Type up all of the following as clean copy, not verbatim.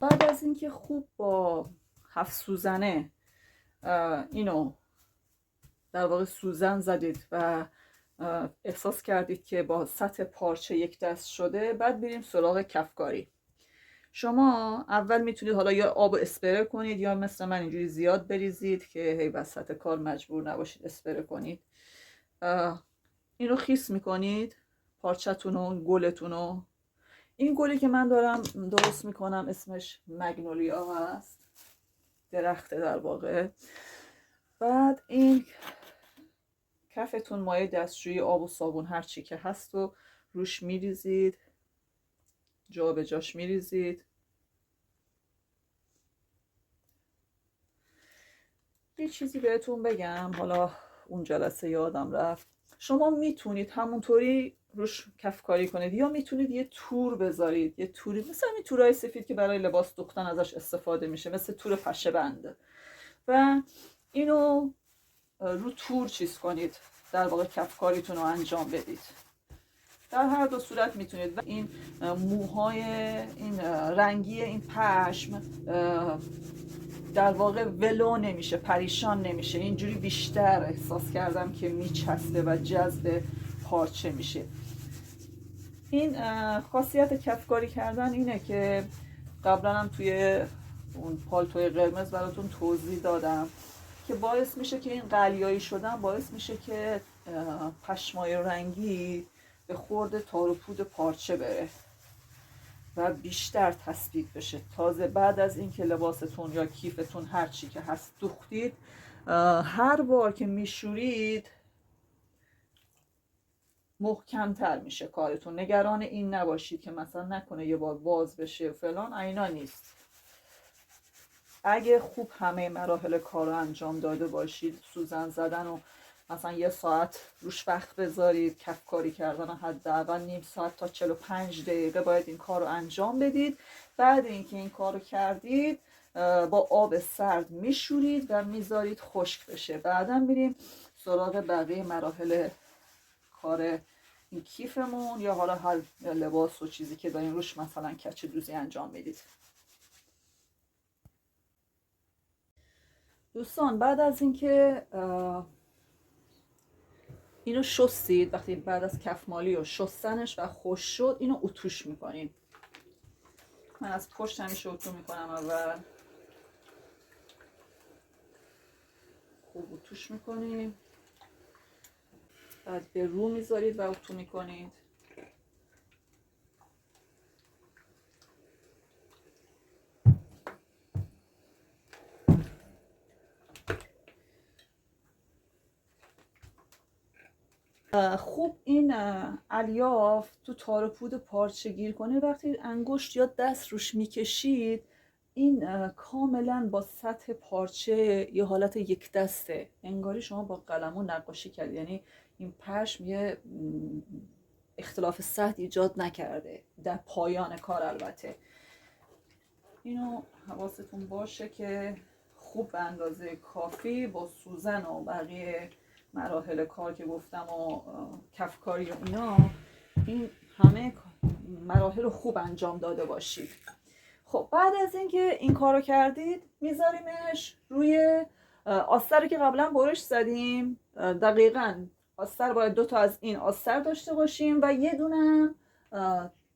بعد از اینکه خوب با 7 سوزنه اینو در واقع سوزن زدید و احساس کردید که با سطح پارچه یک دست شده، بعد بریم سراغ کفکاری. شما اول میتونید حالا یا آب اسپره کنید یا مثل من اینجوری زیاد بریزید که هی وسط کار مجبور نباشید اسپره کنید. این رو خیس میکنید پارچتون و گلتون رو. این گلی که من دارم درست میکنم اسمش مگنولیا هست، درخته در واقع. بعد این کفتون مایه دستشویی، آب و صابون هر چی که هست و روش میریزید، جا به جاش میریزید. یه چیزی بهتون بگم، حالا اون جلسه یادم رفت، شما میتونید همونطوری روش کفکاری کنید یا میتونید یه تور بذارید، یه توری مثل این تورای سفید که برای لباس دوختن ازش استفاده میشه، مثل تور پشه بنده، و اینو رو تور چیز کنید، در واقع کفکاریتون رو انجام بدید. در هر دو صورت میتونید. و این موهای این رنگی این پشم در واقع ولو نمیشه، پریشان نمیشه، اینجوری بیشتر احساس کردم که میچسبه و جذب پارچه میشه. این خاصیت کفکاری کردن اینه که قبلا هم توی اون پالتوی قرمز براتون توضیح دادم که باعث میشه که این قلیایی شدن باعث میشه که پشمای رنگی به خورد تار و پود پارچه بره و بیشتر تثبیت بشه. تازه بعد از اینکه لباستون یا کیفتون هر چی که هست دوختید، هر بار که میشورید محکمتر میشه کارتون. نگران این نباشید که مثلا نکنه یه بار باز بشه فلان، اینا نیست. اگه خوب همه مراحل کار رو انجام داده باشید، سوزن زدن و مثلا 1 ساعت روش وقت بذارید، کفکاری کردن حداقل نیم ساعت تا 45 دقیقه باید این کار رو انجام بدید. بعد اینکه این کار رو کردید با آب سرد میشورید و میذارید خشک بشه. بعدا میریم سراغ بقیه مراحل کار این کیفمون یا حالا هر لباس و چیزی که دارین روش مثلا کچ دوزی انجام میدید. دوستان بعد از اینکه اینو شستید، وقتی بعد از کفمالی و شستنش و خوش شد، اینو اتوش میکنیم. من از پشت همیشه اتو میکنم اول. خوب اتوش میکنیم، بعد به رو میذارید و اتو میکنید. خوب این الیاف تو تار و پود پارچه گیر کنه. وقتی انگشت یا دست روش میکشید، این کاملا با سطح پارچه یه حالت یک دسته، انگاری شما با قلمو نقاشی کردید. یعنی این پشم یه اختلاف سطح ایجاد نکرده در پایان کار. البته اینو حواستون باشه که خوب به اندازه کافی با سوزن و بقیه مراحل کار که گفتم و کفکاری و اینا، این همه مراحل رو خوب انجام داده باشید. خب بعد از اینکه این کارو کردید، میذاریمش روی آستری که قبلا برش زدیم. دقیقاً آستر باید 2 تا از این آستر داشته باشیم و یه دونه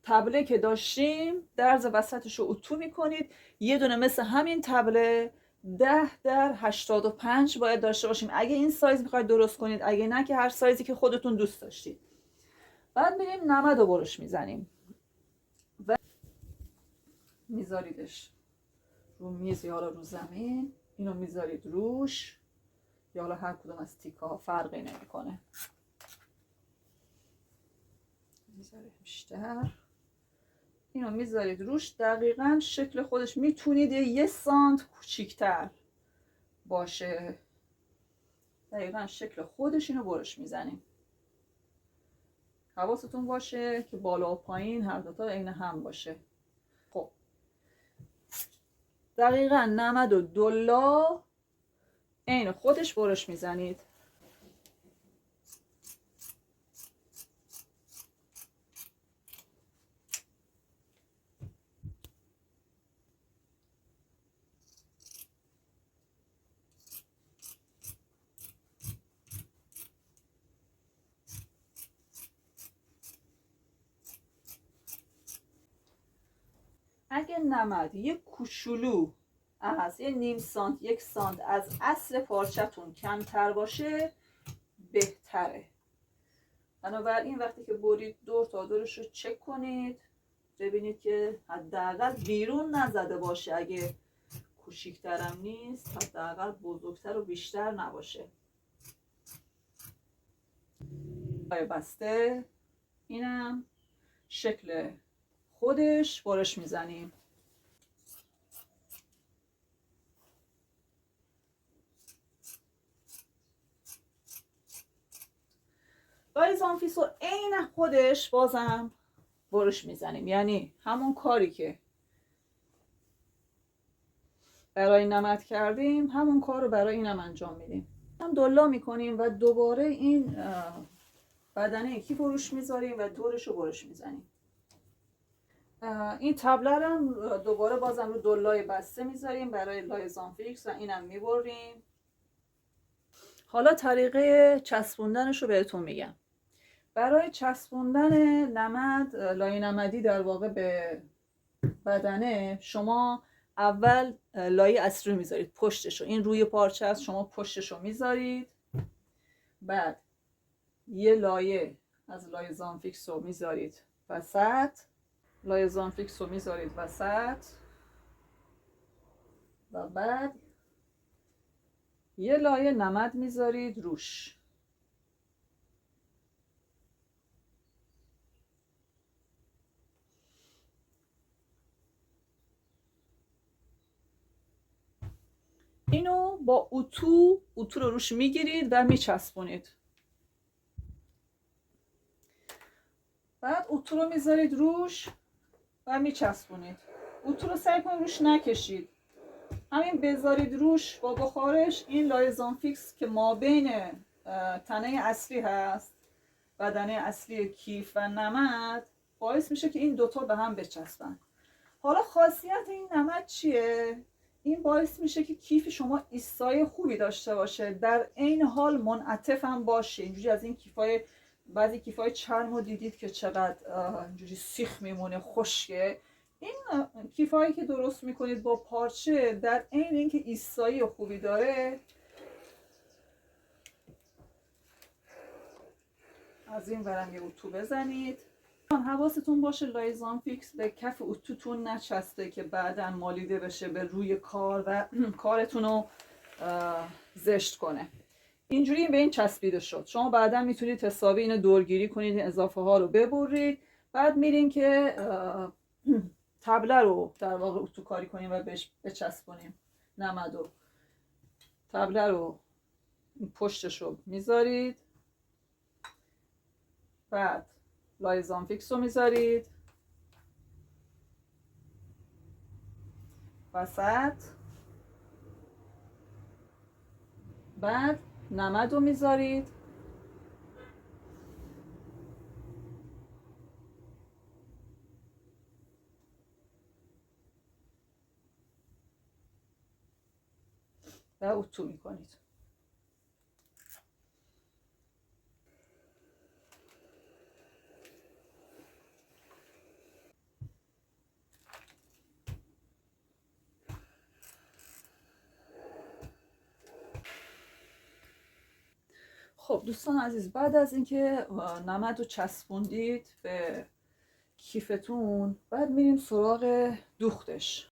تبله که داشتیم درز وسطش رو اتو میکنید. یه دونه مثل همین تبله 10x85 باید داشته باشیم اگه این سایز میخواید درست کنید، اگه نه که هر سایزی که خودتون دوست داشتید. بعد میریم نمد رو برش میزنیم و میذاریدش رو میز یا رو زمین. اینو میذارید روش یا حالا هر کدوم از تیکه ها فرقی نمیکنه. میذارید بیشتر، اینو میذارید روش. دقیقاً شکل خودش میتونید 1 سانت کوچیک‌تر باشه، دقیقاً شکل خودش. اینو برش میزنیم. حواستون باشه که بالا و پایین هر دوتا عین هم باشه. خب دقیقاً نمد و دلا عین خودش برش میزنید. اگه نمد یه کوچولو از یه نیم سانت 1 سانت از اصل پارچتون کمتر باشه بهتره. بنابراین وقتی که برید دور تا دورش رو چک کنید، ببینید که حداقل بیرون نزده باشه، اگه کوچیک‌ترم نیست حداقل بزرگتر و بیشتر نباشه. بسته اینم شکل خودش برش میزنیم. لای زانفیکس رو عین خودش بازم برش میزنیم، یعنی همون کاری که برای نمد کردیم همون کار رو برای اینم انجام میدیم. هم دلا میکنیم و دوباره این بدنه کیف رو روش میذاریم و دورش رو برش میزنیم. این تبله هم دوباره بازم رو دلای بسته میذاریم برای لای زانفیکس و اینم میبریم. حالا طریقه چسبوندنش رو بهتون میگم. برای چسبوندن نمد، لای نمدی در واقع به بدنه، شما اول لایه اصلی رو میذارید پشتش رو، این روی پارچه است، شما پشتش رو میذارید، بعد یه لایه از لای زانفیکس رو میذارید وسط، لای زانفیکس رو میذارید وسط و بعد یه لایه نمد میذارید روش. اینو با اتو رو روش میگیرید و میچسبونید. بعد اتو رو میذارید روش و میچسبونید. اتو رو سعی کنید روش نکشید، همین بذارید روش با بخارش. این لای زانفیکس که ما بین تنه اصلی هست، بدنه اصلی کیف و نمد، باعث میشه که این دوتا به هم بچسبن. حالا خاصیت این نمد چیه؟ این باعث میشه که کیف شما ایستای خوبی داشته باشه، در عین حال منعطف هم باشه. اینجوری از این کیفای، بعضی کیفای چرم رو دیدید که چقدر اینجوری سیخ میمونه، خشکه. این کیفایی که درست میکنید با پارچه، در عین اینکه ایستایی خوبی داره، از این ورم یه اتو بزنید. حواستون باشه لای زانفیکس به کف اتوتون نچسته که بعداً مالیده بشه به روی کار و کارتون رو زشت کنه. اینجوری به این چسبیده شد. شما بعداً میتونید حسابی اینو دورگیری کنید، این اضافه ها رو ببرید، بعد میرین که تبله رو در واقع اتو کاری کنیم و بهش بچسبونیم نمدو. تبله رو پشتش رو میذارید، بعد لای زانفیکس رو میذارید وسط، بعد نمد رو میذارید و اتو میکنید. خب دوستان عزیز، بعد از اینکه نمد رو چسبوندید به کیفتون، بعد میریم سراغ دوختش.